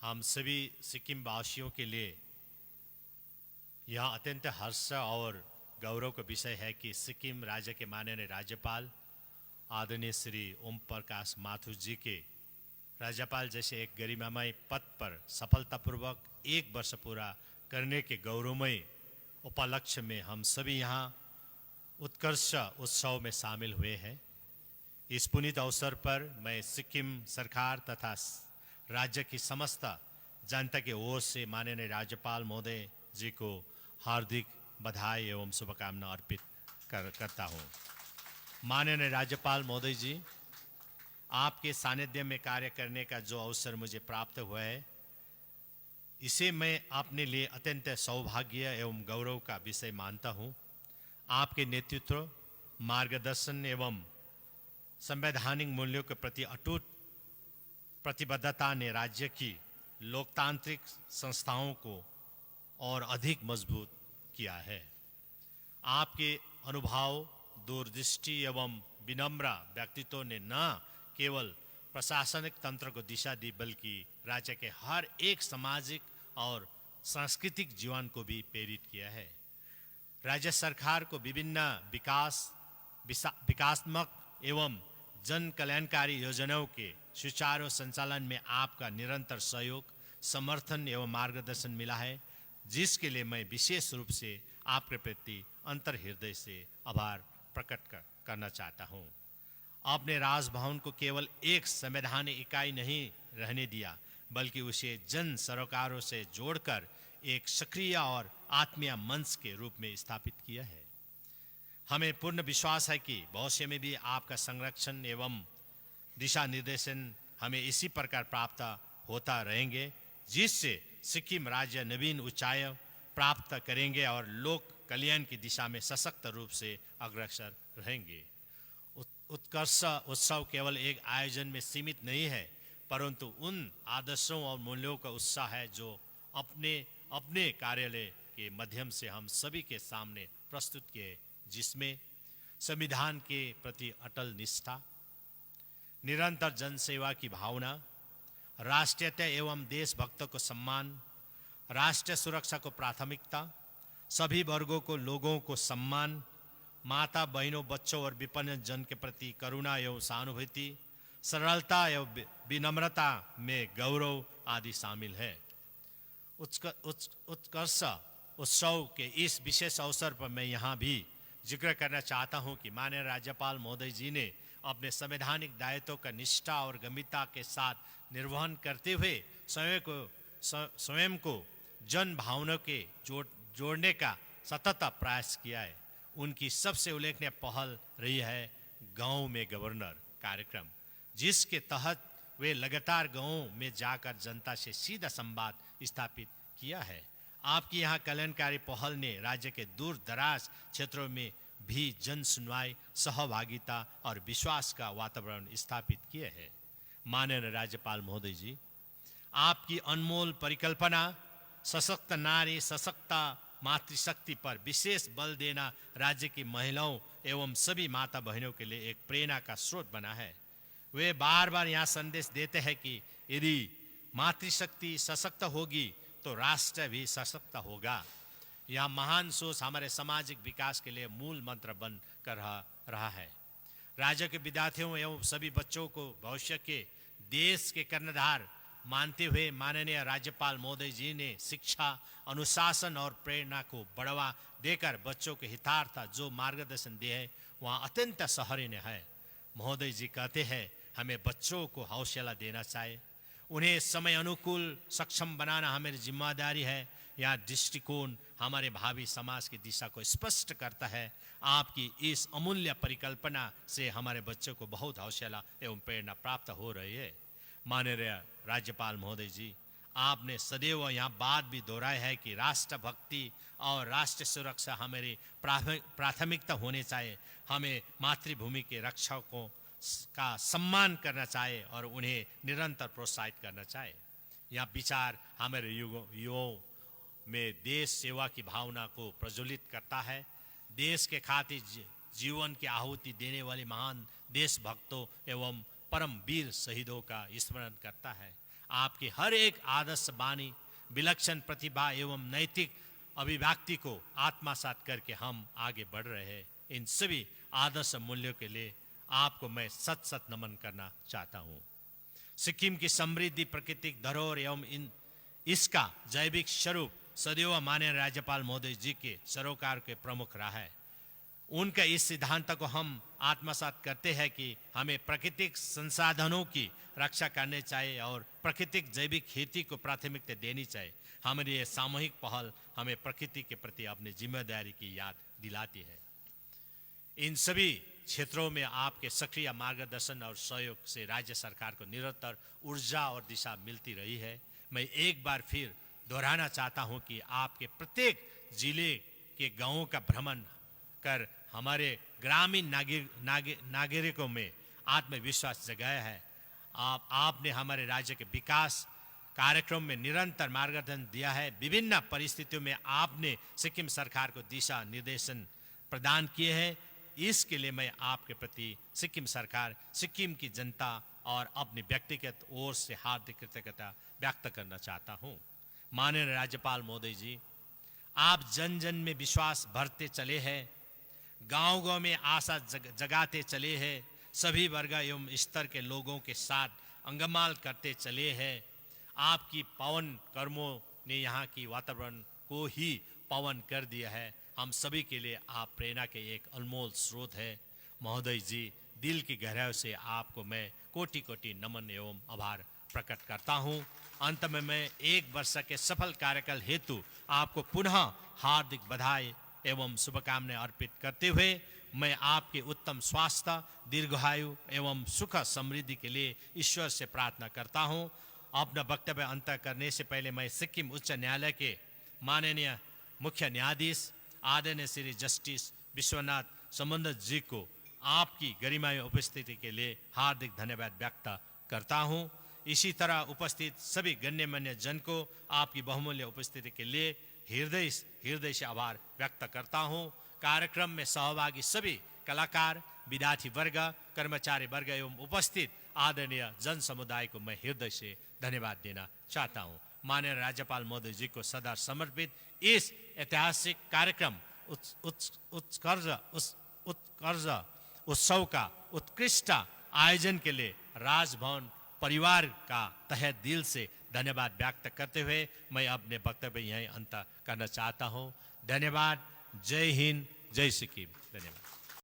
हम सभी सिक्किम वासियों के लिए यह अत्यंत हर्ष और गौरव का विषय है कि सिक्किम राज्य के माननीय राज्यपाल आदरणीय श्री ओम प्रकाश माथुर जी के राज्यपाल जैसे एक गरिमामय पद पर सफलतापूर्वक 1 वर्ष पूरा करने के गौरवमय उपलक्ष्य में हम सभी यहाँ उत्कर्ष उत्सव में शामिल हुए हैं। इस पुनीत अवसर पर मैं सिक्किम सरकार तथा राज्य की समस्त जनता की ओर से माननीय राज्यपाल महोदय जी को हार्दिक बधाई एवं शुभकामना अर्पित करता हूँ। माननीय राज्यपाल महोदय जी, आपके सानिध्य में कार्य करने का जो अवसर मुझे प्राप्त हुआ है, इसे मैं अपने लिए अत्यंत सौभाग्य एवं गौरव का विषय मानता हूँ। आपके नेतृत्व, मार्गदर्शन एवं संवैधानिक मूल्यों के प्रति अटूट प्रतिबद्धता ने राज्य की लोकतांत्रिक संस्थाओं को और अधिक मजबूत किया है। आपके अनुभव, दूरदृष्टि एवं विनम्र व्यक्तित्व ने न केवल प्रशासनिक तंत्र को दिशा दी बल्कि राज्य के हर एक सामाजिक और सांस्कृतिक जीवन को भी प्रेरित किया है। राज्य सरकार को विभिन्न विकासात्मक एवं जन कल्याणकारी योजनाओं के सुचारू संचालन में आपका निरंतर सहयोग, समर्थन एवं मार्गदर्शन मिला है, जिसके लिए मैं विशेष रूप से आपके प्रति अंतर्हृदय से आभार प्रकट करना चाहता हूँ। आपने राजभवन को केवल एक संवैधानिक इकाई नहीं रहने दिया, बल्कि उसे जन सरोकारों से जोड़कर एक सक्रिय और आत्मीय मंच के रूप में स्थापित किया है। हमें पूर्ण विश्वास है कि भविष्य में भी आपका संरक्षण एवं दिशा निर्देशन हमें इसी प्रकार प्राप्त होता रहेंगे, जिससे सिक्किम राज्य नवीन ऊंचाई प्राप्त करेंगे और लोक कल्याण की दिशा में सशक्त रूप से अग्रसर रहेंगे। उत्कर्ष उत्सव केवल एक आयोजन में सीमित नहीं है, परंतु उन आदर्शों और मूल्यों का उत्साह है जो अपने कार्यालय के माध्यम से हम सभी के सामने प्रस्तुत किए, जिसमें संविधान के प्रति अटल निष्ठा, निरंतर जनसेवा की भावना, राष्ट्रीयता एवं देशभक्त को सम्मान, राष्ट्रीय सुरक्षा को प्राथमिकता, सभी वर्गों को लोगों को सम्मान, माता बहनों, बच्चों और विपन्न जन के प्रति करुणा एवं सहानुभूति, सरलता एवं विनम्रता में गौरव आदि शामिल है। उत्कर्ष उत्सव के इस विशेष अवसर पर मैं यहाँ भी जिक्र करना चाहता हूँ कि माननीय राज्यपाल महोदय जी ने अपने संवैधानिक दायित्वों का निष्ठा और गंभीरता के साथ निर्वहन करते हुए स्वयं को जन भावनाओं के जोड़ने का सतत प्रयास किया है। उनकी सबसे उल्लेखनीय पहल रही है गांव में गवर्नर कार्यक्रम, जिसके तहत वे लगातार गांवों में जाकर जनता से सीधा संवाद स्थापित किया है। आपकी यहाँ कल्याणकारी पहल ने राज्य के दूर दराज क्षेत्रों में भी जन सुनवाई, सहभागिता और विश्वास का वातावरण स्थापित किए हैं। माननीय राज्यपाल महोदय जी, आपकी अनमोल परिकल्पना सशक्त नारी, सशक्त मातृशक्ति पर विशेष बल देना राज्य की महिलाओं एवं सभी माता बहनों के लिए एक प्रेरणा का स्रोत बना है। वे बार बार यहाँ संदेश देते हैं कि यदि मातृशक्ति सशक्त होगी तो राष्ट्र भी सशक्त होगा। यह महान सोच हमारे सामाजिक विकास के लिए मूल मंत्र बन कर रहा है। राज्य के विद्यार्थियों एवं सभी बच्चों को भविष्य के देश के कर्णधार मानते हुए माननीय राज्यपाल महोदय जी ने शिक्षा, अनुशासन और प्रेरणा को बढ़ावा देकर बच्चों के हितार्थ जो मार्गदर्शन दिए है वहाँ अत्यंत सराहनीय है। महोदय जी कहते हैं हमें बच्चों को हौसला देना चाहिए, उन्हें समय अनुकूल सक्षम बनाना हमारी जिम्मेदारी है। यह दृष्टिकोण हमारे भावी समाज की दिशा को स्पष्ट करता है। आपकी इस अमूल्य परिकल्पना से हमारे बच्चों को बहुत हौसला एवं प्रेरणा प्राप्त हो रही है। माननीय राज्यपाल महोदय जी, आपने सदैव यहाँ बात भी दोहराई है कि राष्ट्रभक्ति और राष्ट्र सुरक्षा हमारी प्राथमिकता होनी चाहिए। हमें मातृभूमि के रक्षकों का सम्मान करना चाहिए और उन्हें निरंतर प्रोत्साहित करना चाहिए। यह विचार हमारे युवाओं में देश सेवा की भावना को प्रज्वलित करता है। देश के खातिर जीवन की आहुति देने वाले महान देशभक्तों एवं परम वीर शहीदों का स्मरण करता है। आपकी हर एक आदर्श वाणी, विलक्षण प्रतिभा एवं नैतिक अभिव्यक्ति को आत्मसात करके हम आगे बढ़ रहे हैं। इन सभी आदर्श मूल्यों के लिए आपको मैं सत सत नमन करना चाहता हूँ। सिक्किम की समृद्धि, प्राकृतिक धरोहर एवं इसका जैविक स्वरूप सदैव माननीय राज्यपाल महोदय जी के सरोकार के प्रमुख रहा है। उनका इस सिद्धांत को हम आत्मसात करते हैं कि हमें प्राकृतिक संसाधनों की रक्षा करनी चाहिए और प्राकृतिक जैविक खेती को प्राथमिकता देनी चाहिए। हमारी ये सामूहिक पहल हमें प्रकृति के प्रति अपनी जिम्मेदारी की याद दिलाती है। इन सभी क्षेत्रों में आपके सक्रिय मार्गदर्शन और सहयोग से राज्य सरकार को निरंतर ऊर्जा और दिशा मिलती रही है। मैं एक बार फिर दोहराना चाहता हूं कि आपके प्रत्येक जिले के गांवों का भ्रमण कर हमारे ग्रामीण नागरिकों में आत्मविश्वास जगाया है। आपने हमारे राज्य के विकास कार्यक्रम में निरंतर मार्गदर्शन दिया है। विभिन्न परिस्थितियों में आपने सिक्किम सरकार को दिशा निर्देशन प्रदान किए हैं। इसके लिए मैं आपके प्रति सिक्किम सरकार, सिक्किम की जनता और अपनी व्यक्तिगत ओर से हार्दिक कृतज्ञता व्यक्त करना चाहता हूँ। माननीय राज्यपाल महोदय जी, आप जन जन में विश्वास भरते चले हैं, गांव गांव में आशा जगाते चले हैं, सभी वर्ग एवं स्तर के लोगों के साथ अंगमाल करते चले हैं। आपकी पावन कर्मों ने यहाँ की वातावरण को ही पावन कर दिया है। हम सभी के लिए आप प्रेरणा के एक अनमोल स्रोत है। महोदय जी, दिल की गहराई से आपको मैं कोटि कोटि नमन एवं आभार प्रकट करता हूँ। अंत में मैं एक वर्ष के सफल कार्यकाल हेतु आपको पुनः हार्दिक बधाई एवं शुभकामनाएं अर्पित करते हुए मैं आपके उत्तम स्वास्थ्य, दीर्घायु एवं सुख समृद्धि के लिए ईश्वर से प्रार्थना करता हूँ। अपना वक्तव्य अंत करने से पहले मैं सिक्किम उच्च न्यायालय के माननीय मुख्य न्यायाधीश आदरणीय श्री जस्टिस विश्वनाथ संबंधक जी को आपकी गरिमामय उपस्थिति के लिए हार्दिक धन्यवाद व्यक्त करता हूँ। इसी तरह उपस्थित सभी गण्यमान्य जन को आपकी बहुमूल्य उपस्थिति के लिए हृदय से आभार व्यक्त करता हूँ। कार्यक्रम में सहभागी सभी कलाकार, विद्यार्थी वर्ग, कर्मचारी वर्ग एवं उपस्थित आदरणीय जन समुदाय को मैं हृदय से धन्यवाद देना चाहता हूँ। माननीय राज्यपाल महोदय जी को सदा समर्पित इस ऐतिहासिक कार्यक्रम उत्कर्ष उत्सव का उत्कृष्ट आयोजन के लिए राजभवन परिवार का तहे दिल से धन्यवाद व्यक्त करते हुए मैं अपने वक्तव्य यहीं अंत करना चाहता हूँ। धन्यवाद। जय हिंद, जय सिक्किम। धन्यवाद।